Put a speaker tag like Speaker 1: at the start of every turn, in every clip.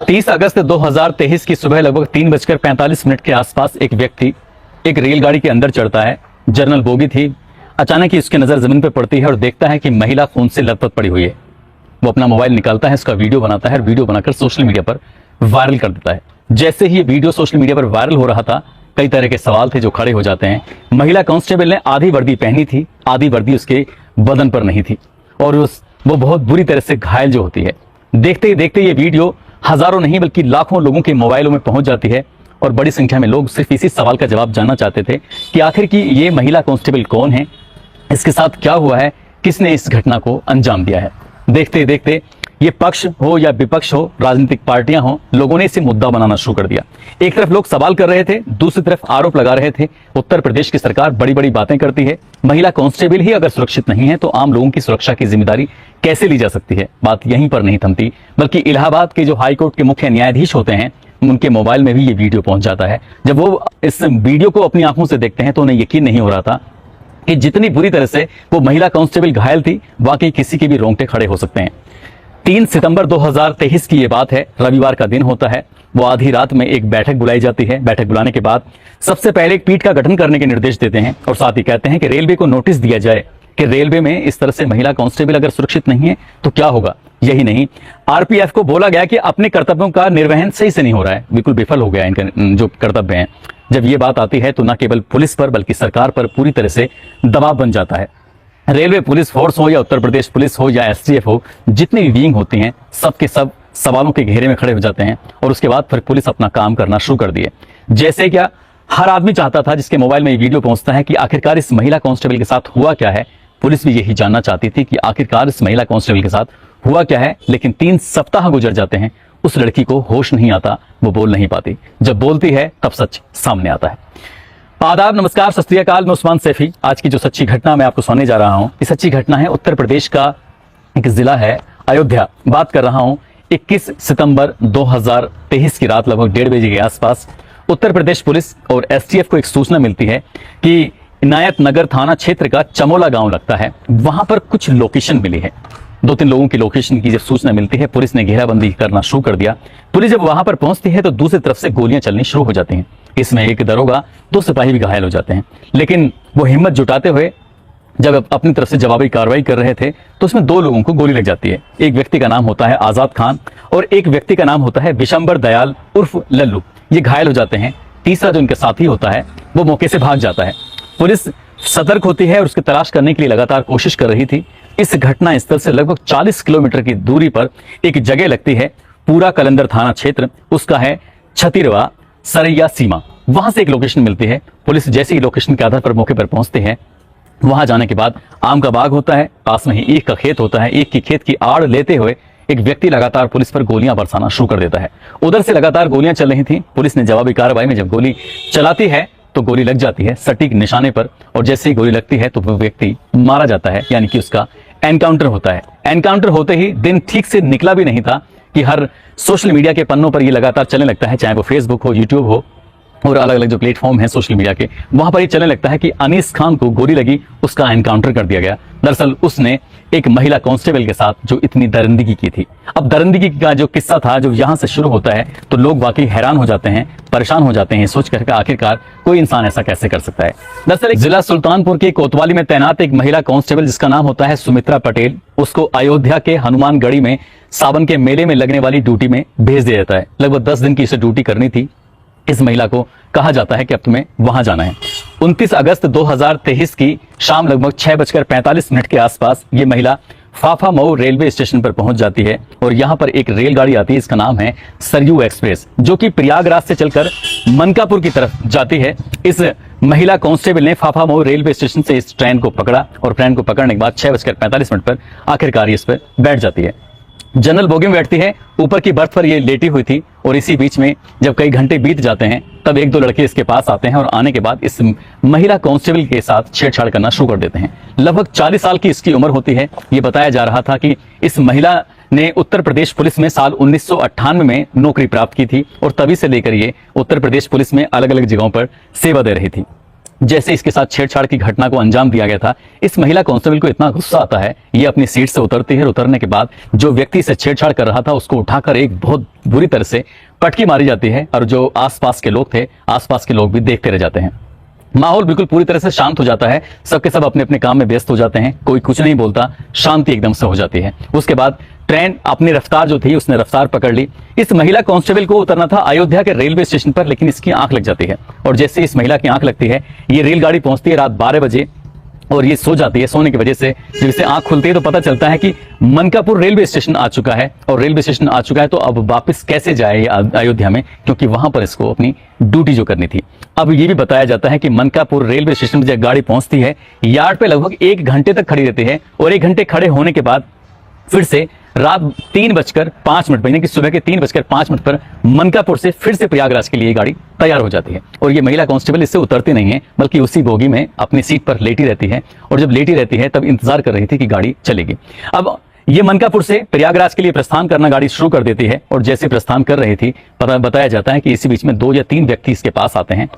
Speaker 1: 30 अगस्त 2023 की सुबह लगभग 3:45 के आसपास एक व्यक्ति एक रेलगाड़ी के अंदर चढ़ता है। जनरल बोगी थी। अचानक ही उसकी नजर जमीन पर पड़ती है और देखता है कि महिला खून से लथपथ पड़ी हुई है। वो अपना मोबाइल निकालता है, उसका वीडियो बनाता है और वीडियो बनाकर सोशल मीडिया पर वायरल कर देता है। जैसे ही ये वीडियो सोशल मीडिया पर वायरल हो रहा था, कई तरह के सवाल थे जो खड़े हो जाते हैं। महिला कांस्टेबल ने आधी वर्दी पहनी थी, आधी वर्दी उसके बदन पर नहीं थी और वो बहुत बुरी तरह से घायल जो होती है। देखते ही देखते ये वीडियो हजारों नहीं बल्कि लाखों लोगों के मोबाइलों में पहुंच जाती है और बड़ी संख्या में लोग सिर्फ इसी सवाल का जवाब जानना चाहते थे कि आखिर की ये महिला कांस्टेबल कौन है, इसके साथ क्या हुआ है, किसने इस घटना को अंजाम दिया है। देखते ही देखते ये पक्ष हो या विपक्ष हो, राजनीतिक पार्टियां हो, लोगों ने इसे मुद्दा बनाना शुरू कर दिया। एक तरफ लोग सवाल कर रहे थे, दूसरी तरफ आरोप लगा रहे थे उत्तर प्रदेश की सरकार बड़ी बड़ी बातें करती है, महिला कांस्टेबल ही अगर सुरक्षित नहीं है तो आम लोगों की सुरक्षा की जिम्मेदारी कैसे ली जा सकती है। बात यहीं पर नहीं थमती, बल्कि इलाहाबाद के जो हाईकोर्ट के मुख्य न्यायाधीश होते हैं उनके मोबाइल में भी ये वीडियो पहुंच जाता है। जब वो इस वीडियो को अपनी आंखों से देखते हैं तो उन्हें यकीन नहीं हो रहा था कि जितनी बुरी तरह से वो महिला कांस्टेबल घायल थी, वाकई किसी के भी रोंगटे खड़े हो सकते हैं। 3 सितंबर 2023 की ये बात है, रविवार का दिन होता है। वो आधी रात में एक बैठक बुलाई जाती है। बैठक बुलाने के बाद सबसे पहले एक पीठ का गठन करने के निर्देश देते हैं और साथ ही कहते हैं कि रेलवे को नोटिस दिया जाए कि रेलवे में इस तरह से महिला कांस्टेबल अगर सुरक्षित नहीं है तो क्या होगा। यही नहीं, आरपीएफ को बोला गया कि अपने कर्तव्यों का निर्वहन सही से नहीं हो रहा है, बिल्कुल विफल हो गया इनका जो कर्तव्य हैं। जब ये बात आती है तो न केवल पुलिस पर बल्कि सरकार पर पूरी तरह से दबाव बन जाता है। रेलवे पुलिस फोर्स हो या उत्तर प्रदेश पुलिस हो या एसटीएफ हो, जितनी भी विंग होती हैं सब के सब सवालों के घेरे में खड़े हो जाते हैं और उसके बाद फिर पुलिस अपना काम करना शुरू कर दिए। जैसे क्या हर आदमी चाहता था जिसके मोबाइल में ये वीडियो पहुंचता है कि आखिरकार इस महिला कांस्टेबल के साथ हुआ क्या है। पुलिस भी यही जानना चाहती थी कि आखिरकार इस महिला कांस्टेबल के साथ हुआ क्या है। लेकिन 3 सप्ताह गुजर जाते हैं, उस लड़की को होश नहीं आता, वो बोल नहीं पाती। जब बोलती है तब सच सामने आता है। आदाब, नमस्कार, सत श्री अकाल। मैं उस्मान सैफी। आज की जो सच्ची घटना मैं आपको सुनाने जा रहा हूं, ये सच्ची घटना है उत्तर प्रदेश का एक जिला है अयोध्या। बात कर रहा हूं 21 सितंबर 2023 की रात लगभग 1:30 बजे के आसपास उत्तर प्रदेश पुलिस और एसटीएफ को एक सूचना मिलती है कि इनायत नगर थाना क्षेत्र का चमोला गांव लगता है, वहां पर कुछ लोकेशन मिली है। 2-3 लोगों की लोकेशन की जब सूचना मिलती है, पुलिस ने घेराबंदी करना शुरू कर दिया। पुलिस जब वहां पर पहुंचती है तो दूसरी तरफ से गोलियां चलनी शुरू हो जाती हैं। इसमें एक दरोगा, 2 सिपाही भी घायल हो जाते हैं। लेकिन वो हिम्मत जुटाते हुए जब अपनी तरफ से जवाबी कार्रवाई कर रहे थे तो उसमें 2 लोगों को गोली लग जाती है। एक व्यक्ति का नाम होता है आजाद खान और एक व्यक्ति का नाम होता है विशंबर दयाल उर्फ लल्लू। ये घायल हो जाते हैं। तीसरा जो इनका साथी होता है वो मौके से भाग जाता है। पुलिस सतर्क होती है और उसकी तलाश करने के लिए लगातार कोशिश कर रही थी। इस घटना स्थल से लगभग 40 किलोमीटर की दूरी पर एक जगह लगती है, पूरा कलंदर थाना क्षेत्र, उसका है छतिरवा सरैया सीमा। वहां से एक लोकेशन मिलती है। पुलिस जैसे ही लोकेशन के आधार पर मौके पर पहुंचते हैं, वहां जाने के बाद आम का बाग होता है, पास में ही ईख का खेत होता है। ईख की खेत की आड़ लेते हुए एक व्यक्ति लगातार पुलिस पर गोलियां बरसाना शुरू कर देता है। उधर से लगातार गोलियां चल रही थी। पुलिस ने जवाबी कार्रवाई में जब गोली चलाती है तो गोली लग जाती है सटीक निशाने पर और जैसे ही गोली लगती है तो वो व्यक्ति मारा जाता है, यानी कि उसका एनकाउंटर होता है। एनकाउंटर होते ही दिन ठीक से निकला भी नहीं था कि हर सोशल मीडिया के पन्नों पर ये लगातार चलने लगता है, चाहे वो फेसबुक हो, यूट्यूब हो और अलग अलग जो प्लेटफॉर्म है सोशल मीडिया के, वहां पर ये चलने लगता है कि अनीस खान को गोली लगी, उसका एनकाउंटर कर दिया गया। दरअसल उसने एक महिला कांस्टेबल के साथ जो इतनी दरिंदगी की थी। अब दरिंदगी का जो किस्सा था जो यहां से शुरू होता है तो लोग वाकई हैरान हो जाते हैं, परेशान हो जाते हैं, सोच कर आखिरकार कोई इंसान ऐसा कैसे कर सकता है। दरअसल जिला सुल्तानपुर के कोतवाली में तैनात एक महिला कांस्टेबल जिसका नाम होता है सुमित्रा पटेल, उसको अयोध्या के हनुमानगढ़ी में सावन के मेले में लगने वाली ड्यूटी में भेज दिया जाता है। लगभग 10 दिन की इसे ड्यूटी करनी थी। इस महिला को कहा जाता है कि अब तुम्हें वहां जाना है। 29 अगस्त 2023 की शाम लगभग 6:45 के आसपास ये महिला फाफा मऊ रेलवे स्टेशन पर पहुंच जाती है और यहां पर एक रेलगाड़ी आती है, इसका नाम है सरयू एक्सप्रेस, जो कि प्रयागराज से चलकर मनकापुर की तरफ जाती है। इस महिला कांस्टेबल ने फाफा मऊ रेलवे स्टेशन से इस ट्रेन को पकड़ा और ट्रेन को पकड़ने के बाद 6:45 पर आखिरकार इस पर बैठ जाती है। जनरल बोगी में बैठती है। ऊपर की बर्थ पर ये लेटी हुई थी और इसी बीच में जब कई घंटे बीत जाते हैं तब 1-2 लड़के इसके पास आते हैं और आने के बाद इस महिला कांस्टेबल के साथ छेड़छाड़ करना शुरू कर देते हैं। लगभग 40 साल की इसकी उम्र होती है। ये बताया जा रहा था कि इस महिला ने उत्तर प्रदेश पुलिस में साल 1998 में नौकरी प्राप्त की थी और तभी से लेकर ये उत्तर प्रदेश पुलिस में अलग अलग जगहों पर सेवा दे रही थी। जैसे इसके साथ छेड़छाड़ की घटना को अंजाम दिया गया था, इस महिला कांस्टेबल को इतना गुस्सा आता है, ये अपनी सीट से उतरती है। उतरने के बाद जो व्यक्ति से छेड़छाड़ कर रहा था उसको उठाकर एक बहुत बुरी तरह से पटकी मारी जाती है और जो आसपास के लोग थे, आसपास के लोग भी देखते रह जाते हैं। माहौल बिल्कुल पूरी तरह से शांत हो जाता है, सबके सब अपने अपने काम में व्यस्त हो जाते हैं, कोई कुछ नहीं बोलता, शांति एकदम से हो जाती है। उसके बाद ट्रेन अपनी रफ्तार जो थी उसने रफ्तार पकड़ ली। इस महिला कांस्टेबल को उतरना था अयोध्या के रेलवे स्टेशन पर, लेकिन इसकी आंख लग जाती है और जैसे इस महिला की आंख लगती है, ये रेलगाड़ी पहुंचती है रात 12 बजे और ये सो जाती है। सोने की वजह से जब इसे आंख खुलती है तो पता चलता है कि मनकापुर रेलवे स्टेशन आ चुका है और रेलवे स्टेशन आ चुका है तो अब वापस कैसे जाए ये अयोध्या में, क्योंकि वहां पर इसको अपनी ड्यूटी जो करनी थी। अब ये भी बताया जाता है कि मनकापुर रेलवे स्टेशन पर जब गाड़ी पहुंचती है, यार्ड पे लगभग 1 घंटे तक खड़ी रहती है और 1 घंटे खड़े होने के बाद फिर से रात 3:05 यानी कि सुबह के 3:05 पर मनकापुर से फिर से प्रयागराज के लिए गाड़ी तैयार हो जाती है और ये महिला कांस्टेबल इससे उतरती नहीं है, बल्कि उसी बोगी में अपनी सीट पर लेटी रहती है और जब लेटी रहती है तब इंतजार कर रही थी कि गाड़ी चलेगी। अब ये मनकापुर से प्रयागराज के लिए प्रस्थान करना गाड़ी शुरू कर देती है और जैसे प्रस्थान कर रही थी बताया जाता है कि इसी बीच में 2 या 3 व्यक्ति इसके पास आते हैं।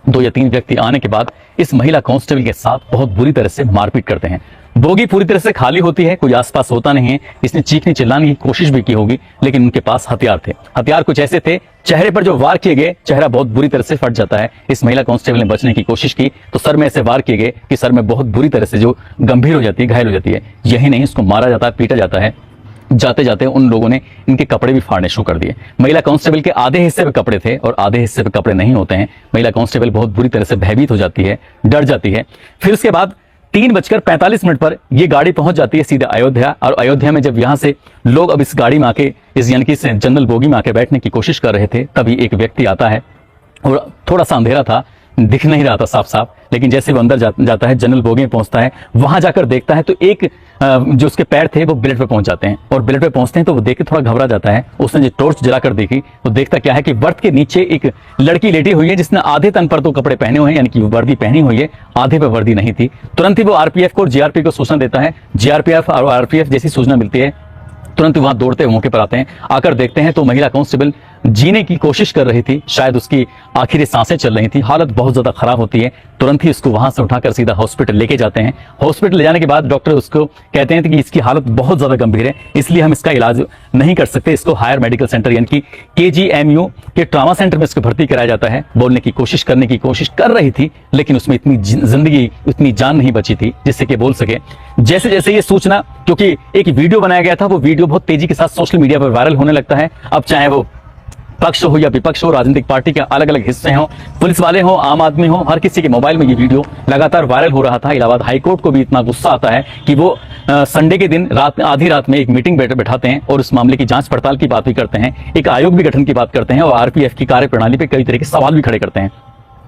Speaker 1: 2 या 3 व्यक्ति आने के बाद इस महिला कांस्टेबल के साथ बहुत बुरी तरह से मारपीट करते हैं। बोगी पूरी तरह से खाली होती है, कोई आसपास होता नहीं है। इसने चीखने चिल्लाने की कोशिश भी की होगी, लेकिन उनके पास हथियार थे। हथियार कुछ ऐसे थे, चेहरे पर जो वार किए गए, चेहरा बहुत बुरी तरह से फट जाता है। इस महिला कांस्टेबल ने बचने की कोशिश की तो सर में ऐसे वार किए गए कि सर में बहुत बुरी तरह से जो गंभीर हो जाती है, घायल हो जाती है। यही नहीं, उसको मारा जाता है, पीटा जाता है। जाते जाते उन लोगों ने इनके कपड़े भी फाड़ने शुरू कर दिए। महिला कांस्टेबल के आधे हिस्से पे कपड़े थे और आधे हिस्से पे कपड़े नहीं होते हैं। महिला कांस्टेबल बहुत बुरी तरह से भयभीत हो जाती है, डर जाती है। फिर उसके बाद 3:45 पर यह गाड़ी पहुंच जाती है सीधे अयोध्या और अयोध्या में जब यहां से लोग अब इस गाड़ी में आके इस यानी कि जनरल बोगी में आके बैठने की कोशिश कर रहे थे, तभी एक व्यक्ति आता है और थोड़ा सा अंधेरा था, दिख नहीं रहा था साफ साफ, लेकिन जैसे वो अंदर जाता है, जनरल बोगी में पहुंचता है, वहां जाकर देखता है तो एक जो उसके पैर थे वो ब्लेड पे पहुंच जाते हैं और ब्लेड पे पहुंचते हैं तो वो देख के थोड़ा घबरा जाता है। उसने जो टॉर्च जलाकर देखी तो देखता क्या है कि बर्थ के नीचे एक लड़की लेटी हुई है जिसने आधे तन पर तो कपड़े पहने हुए हैं, यानी कि वर्दी पहनी हुई है, आधे पे वर्दी नहीं थी। तुरंत ही वो आरपीएफ को और जीआरपी को सूचना देता है। जीआरपीएफ और आरपीएफ जैसी सूचना मिलती है तुरंत वहां दौड़ते मौके पर आते हैं। आकर देखते हैं तो महिला कांस्टेबल जीने की कोशिश कर रही थी, शायद उसकी आखिरी सांसें चल रही थी, हालत बहुत ज्यादा खराब होती है। तुरंत ही उसको वहां से उठाकर सीधा हॉस्पिटल लेके जाते हैं। हॉस्पिटल ले जाने के बाद डॉक्टर उसको कहते हैं कि इसकी हालत बहुत ज्यादा गंभीर है, इसलिए हम इसका इलाज नहीं कर सकते, इसको हायर मेडिकल सेंटर यानी कि केजीएमयू के ट्रॉमा सेंटर में इसको भर्ती कराया जाता है। बोलने की कोशिश करने की कोशिश कर रही थी, लेकिन उसमें इतनी जिंदगी, इतनी जान नहीं बची थी जिससे कि बोल सके। जैसे जैसे ये सूचना, क्योंकि एक वीडियो बनाया गया था, वो वीडियो बहुत तेजी के साथ सोशल मीडिया पर वायरल होने लगता है। अब चाहे वो पक्ष हो या विपक्ष हो, राजनीतिक पार्टी के अलग अलग हिस्से हो, पुलिस वाले हो, आम आदमी हो, हर किसी के मोबाइल में ये वीडियो लगातार वायरल हो रहा था। इलाहाबाद हाईकोर्ट को भी इतना गुस्सा आता है कि वो संडे के दिन आधी रात में एक मीटिंग बैठाते हैं और उस मामले की जांच पड़ताल की बात भी करते हैं, एक आयोग भी गठन की बात करते हैं और आरपीएफ की कार्यप्रणाली पे कई तरह के सवाल भी खड़े करते हैं।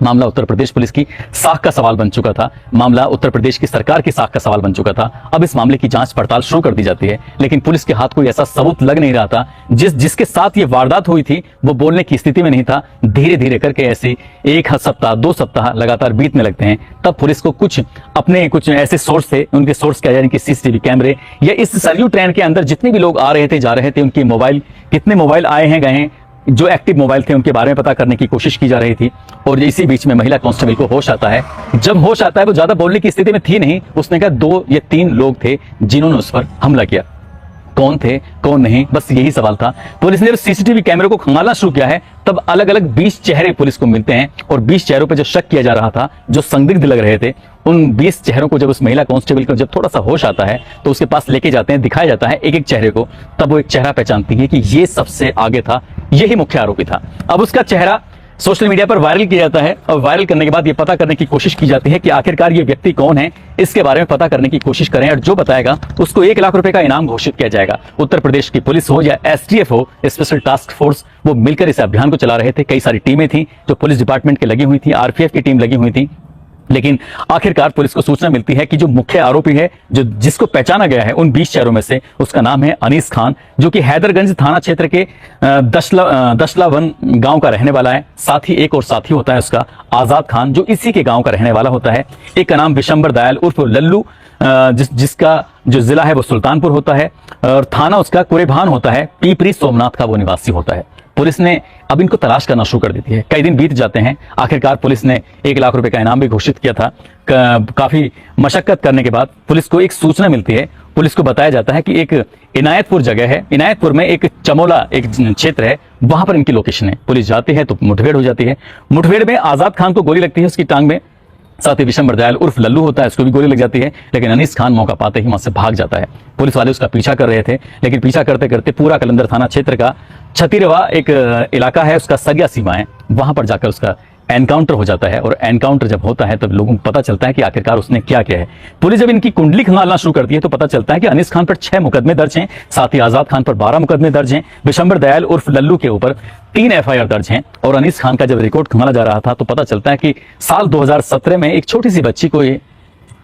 Speaker 1: मामला उत्तर प्रदेश पुलिस की साख का सवाल बन चुका था, मामला उत्तर प्रदेश की सरकार की साख का सवाल बन चुका था। अब इस मामले की जांच पड़ताल शुरू कर दी जाती है, लेकिन पुलिस के हाथ कोई ऐसा सबूत लग नहीं रहा था। जिसके साथ ये वारदात हुई थी वो बोलने की स्थिति में नहीं था। धीरे धीरे करके ऐसे 1 सप्ताह 2 सप्ताह लगातार बीतने लगते हैं। तब पुलिस को कुछ ऐसे सोर्स थे, उनके सोर्स क्या, यानी कि सीसीटीवी कैमरे या इस सरयू ट्रेन के अंदर जितने भी लोग आ रहे थे जा रहे थे, उनके मोबाइल, कितने मोबाइल आए हैं गए हैं, जो एक्टिव मोबाइल थे उनके बारे में पता करने की कोशिश की जा रही थी। और इसी बीच में महिला कांस्टेबल को होश आता है। जब होश आता है वो ज्यादा बोलने की स्थिति में थी नहीं, उसने कहा 2 या 3 लोग थे जिन्होंने उस पर हमला किया। कौन थे कौन नहीं, बस यही सवाल था। पुलिस ने जब सीसीटीवी कैमरे को खंगालना शुरू किया है तब अलग अलग 20 चेहरे पुलिस को मिलते हैं और 20 चेहरों पर जो शक किया जा रहा था, जो संदिग्ध लग रहे थे, उन 20 चेहरों को जब उस महिला कांस्टेबल को जब थोड़ा सा होश आता है तो उसके पास लेके जाते हैं, दिखाया जाता है एक एक चेहरे को। तब वो एक चेहरा पहचानती है कि ये सबसे आगे था, यही मुख्य आरोपी था। अब उसका चेहरा सोशल मीडिया पर वायरल किया जाता है और वायरल करने के बाद ये पता करने की कोशिश की जाती है कि आखिरकार ये व्यक्ति कौन है, इसके बारे में पता करने की कोशिश करें और जो बताएगा उसको 1 लाख रुपए का इनाम घोषित किया जाएगा। उत्तर प्रदेश की पुलिस हो या एसटीएफ हो, स्पेशल टास्क फोर्स, वो मिलकर इस अभियान को चला रहे थे। कई सारी टीमें थी जो पुलिस डिपार्टमेंट के लगी हुई थी, आरपीएफ की टीम लगी हुई थी। लेकिन आखिरकार पुलिस को सूचना मिलती है कि जो मुख्य आरोपी है, जिसको पहचाना गया है उन 20 चेहरों में से, उसका नाम है अनीस खान, जो कि हैदरगंज थाना क्षेत्र के दशलावन गांव का रहने वाला है। साथ ही एक और साथी होता है उसका आजाद खान, जो इसी के गांव का रहने वाला होता है। एक का नाम विशंबर दयाल उर्फ लल्लू, जिसका जो जिला है वो सुल्तानपुर होता है और थाना उसका कुरेभान होता है। पीपरी सोमनाथ का वो निवासी होता है। पुलिस ने अब इनको तलाश करना शुरू कर देती है। कई दिन बीत जाते हैं, आखिरकार पुलिस ने 1 लाख रुपए का इनाम भी घोषित किया था। काफी मशक्कत करने के बाद पुलिस को एक सूचना मिलती है। पुलिस को बताया जाता है कि एक इनायतपुर जगह है, इनायतपुर में एक चमोला एक क्षेत्र है, वहां पर इनकी लोकेशन है। पुलिस जाती है तो मुठभेड़ हो जाती है। मुठभेड़ में आजाद खान को गोली लगती है उसकी टांग में, साथ ही विशंबर दयाल उर्फ लल्लू होता है, उसको भी गोली लग जाती है। लेकिन अनीस खान मौका पाते ही वहां से भाग जाता है। पुलिस वाले उसका पीछा कर रहे थे, लेकिन पीछा करते करते पूरा कलंदर थाना क्षेत्र का छतीरवा एक इलाका है, उसका सरिया सीमा है, वहां पर जाकर उसका एनकाउंटर हो जाता है। और एनकाउंटर जब होता है तब लोगों को पता चलता है कि आखिरकार उसने क्या किया है। पुलिस जब इनकी कुंडली खंगालना शुरू करती है तो पता चलता है कि अनीस खान पर 6 मुकदमे दर्ज हैं, साथ ही आजाद खान पर 12 मुकदमे दर्ज हैं, विशंबर दयाल उर्फ लल्लू के ऊपर 3 FIR दर्ज हैं। और अनीस खान का जब रिकॉर्ड खंगाला जा रहा था तो पता चलता है कि साल 2017 में एक छोटी सी बच्ची को ये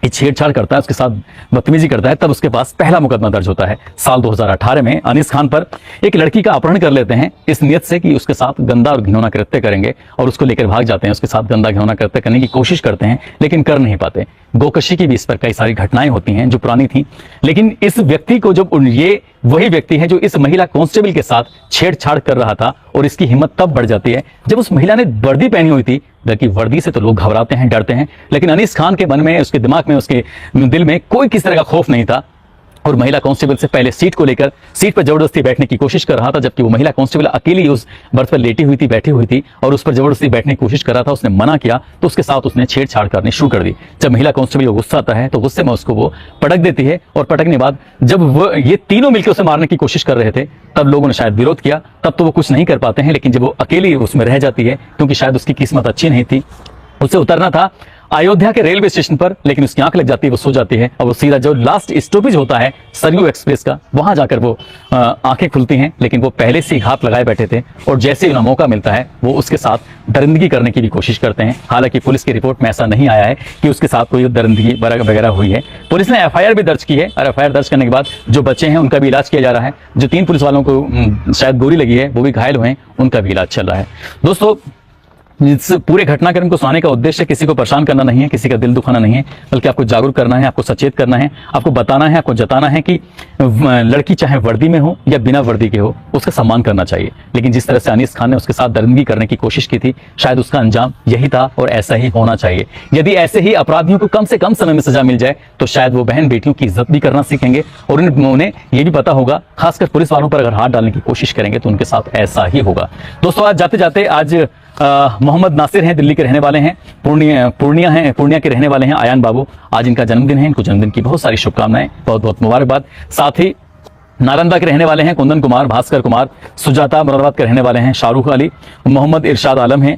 Speaker 1: छेड़छाड़ करता है, उसके साथ बदतमीजी करता है, तब उसके पास पहला मुकदमा दर्ज होता है। साल 2018 में अनीस खान पर एक लड़की का अपहरण कर लेते हैं, इस नियत से कि उसके साथ गंदा और घिनौना कृत्य करेंगे, और उसको लेकर भाग जाते हैं। उसके साथ गंदा घिनौना कृत्य करने की कोशिश करते हैं लेकिन कर नहीं पाते। गोकशी की भी इस पर कई सारी घटनाएं होती हैं जो पुरानी थी। लेकिन इस व्यक्ति को जब ये वही व्यक्ति है जो इस महिला कांस्टेबल के साथ छेड़छाड़ कर रहा था, और इसकी हिम्मत तब बढ़ जाती है जब उस महिला ने वर्दी पहनी हुई थी। बल्कि वर्दी से तो लोग घबराते हैं, डरते हैं, लेकिन अनीस खान के मन में, उसके दिमाग में, उसके दिल में कोई किसी तरह का खौफ नहीं था। और महिला कांस्टेबल से पहले सीट को लेकर सीट पर जबरदस्ती बैठने की कोशिश कर रहा था, जबकि वो महिला कांस्टेबल अकेली उस बर्थ पर लेटी हुई थी, बैठी हुई थी, और उस पर जबरदस्ती बैठने की कोशिश कर रहा था। उसने मना किया तो उसके साथ उसने छेड़छाड़ करनी शुरू कर दी। जब महिला कांस्टेबल को गुस्सा आता है तो गुस्से में उसको वो पटक देती है, और पटकने बाद जब वो ये तीनों मिलकर उसे मारने की कोशिश कर रहे थे तब लोगों ने शायद विरोध किया, तब तो वो कुछ नहीं कर पाते हैं। लेकिन जब वो अकेली उसमें रह जाती है, क्योंकि शायद उसकी किस्मत अच्छी नहीं थी, उसे उतरना था अयोध्या के रेलवे स्टेशन पर, लेकिन उसकी आंख लग जाती है, वो सो जाती है, और वो सीधा जो लास्ट स्टॉपेज होता है सरयू एक्सप्रेस का, वहां जाकर वो आंखें खुलती हैं। लेकिन वो पहले से ही घात लगाए बैठे थे, और जैसे ही उन्हें मौका मिलता है वो उसके साथ दरिंदगी करने की भी कोशिश करते हैं। हालांकि पुलिस की रिपोर्ट में ऐसा नहीं आया है कि उसके साथ कोई दरिंदगी वगैरह हुई है। पुलिस ने FIR भी दर्ज की है, और FIR दर्ज करने के बाद जो बच्चे हैं उनका भी इलाज किया जा रहा है। जो 3 पुलिस वालों को शायद गोली लगी है वो भी घायल हुए हैं, उनका भी इलाज चल रहा है। दोस्तों, इस पूरे घटनाक्रम को सुनाने का उद्देश्य किसी को परेशान करना नहीं है, किसी का दिल दुखाना नहीं है, बल्कि आपको जागरूक करना है, आपको सचेत करना है, आपको बताना है, आपको जताना है कि लड़की चाहे वर्दी में हो या बिना वर्दी के हो, उसका सम्मान करना चाहिए। लेकिन जिस तरह से अनीस खान ने उसके साथ दरिंदगी करने की कोशिश की थी, शायद उसका अंजाम यही था और ऐसा ही होना चाहिए। यदि ऐसे ही अपराधियों को कम से कम समय में सजा मिल जाए तो शायद वो बहन बेटियों की इज्जत भी करना सीखेंगे, और उन्हें ये भी पता होगा, खासकर पुलिस वालों पर अगर हाथ डालने की कोशिश करेंगे तो उनके साथ ऐसा ही होगा। दोस्तों, आज जाते जाते आज मोहम्मद नासिर हैं, दिल्ली के रहने वाले हैं, पूर्णिया के रहने वाले हैं आयान बाबू। आज इनका जन्मदिन है, इनको जन्मदिन की बहुत सारी शुभकामनाएं, बहुत बहुत मुबारकबाद। साथ ही नालंदा के रहने वाले हैं कुंदन कुमार, भास्कर कुमार, सुजाता मुरादाबाद के रहने वाले हैं शाहरुख अली, मोहम्मद इरशाद आलम हैं,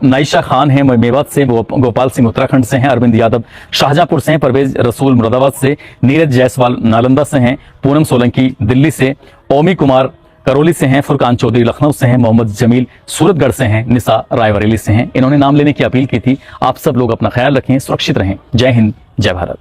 Speaker 1: नाइशा खान हैं मेवात से, गोपाल सिंह उत्तराखंड से हैं, अरविंद यादव शाहजहांपुर से हैं, परवेज रसूल मुरादाबाद से, नीरज जायसवाल नालंदा से हैं, पूनम सोलंकी दिल्ली से, ओमी कुमार करौली से हैं, फुरकान चौधरी लखनऊ से हैं, मोहम्मद जमील सूरतगढ़ से हैं, निसा रायबरेली से हैं। इन्होंने नाम लेने की अपील की थी। आप सब लोग अपना ख्याल रखें, सुरक्षित रहें। जय हिंद, जय भारत।